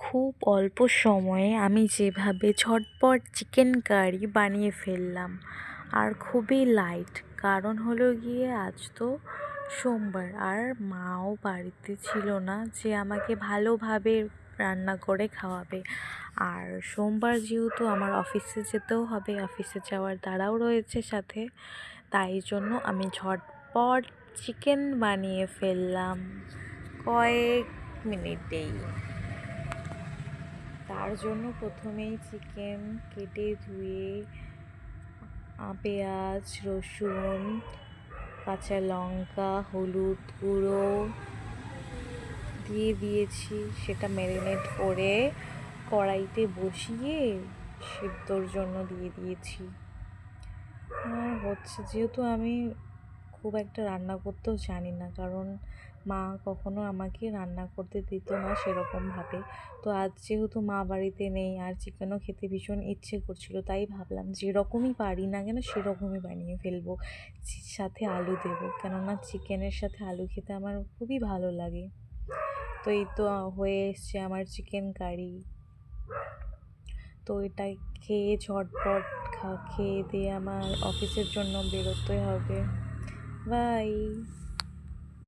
খুব অল্প সময়ে আমি যেভাবে ঝটপট চিকেন কারি বানিয়ে ফেললাম, আর খুবই লাইট। কারণ হলো গিয়ে আজ তো সোমবার, আর মাও বাড়িতে ছিল না যে আমাকে ভালোভাবে রান্না করে খাওয়াবে। আর সোমবার যেহেতু আমার অফিসে যেতেও হবে, অফিসে যাওয়ার তাড়াও রয়েছে সাথে, তাই জন্য আমি ঝটপট চিকেন বানিয়ে ফেললাম কয়েক মিনিটেই। তার জন্য প্রথমেই চিকেন কেটে ধুয়ে পেঁয়াজ, রসুন, কাঁচা লঙ্কা, হলুদ গুঁড়ো দিয়ে দিয়েছি। সেটা ম্যারিনেট করে কড়াইতে বসিয়ে সিদ্ধর জন্য দিয়ে দিয়েছি। হচ্ছে যেহেতু আমি খুব একটা রান্না করতেও জানি না, কারণ মা কখনো আমাকে রান্না করতে দিত না সেরকমভাবে। তো আজ যেহেতু মা বাড়িতে নেই আর চিকেনও খেতে ভীষণ ইচ্ছে করছিল, তাই ভাবলাম যেরকমই পারি না কেন সেরকমই বানিয়ে ফেলবো, সাথে আলু দেবো, কেননা চিকেনের সাথে আলু খেতে আমার খুবই ভালো লাগে। তো এই তো হয়ে এসছে আমার চিকেন কারি। তো এটা খেয়ে ঝটপট খেয়ে দিয়ে আমার অফিসের জন্য বেরোতে হবে। বাই।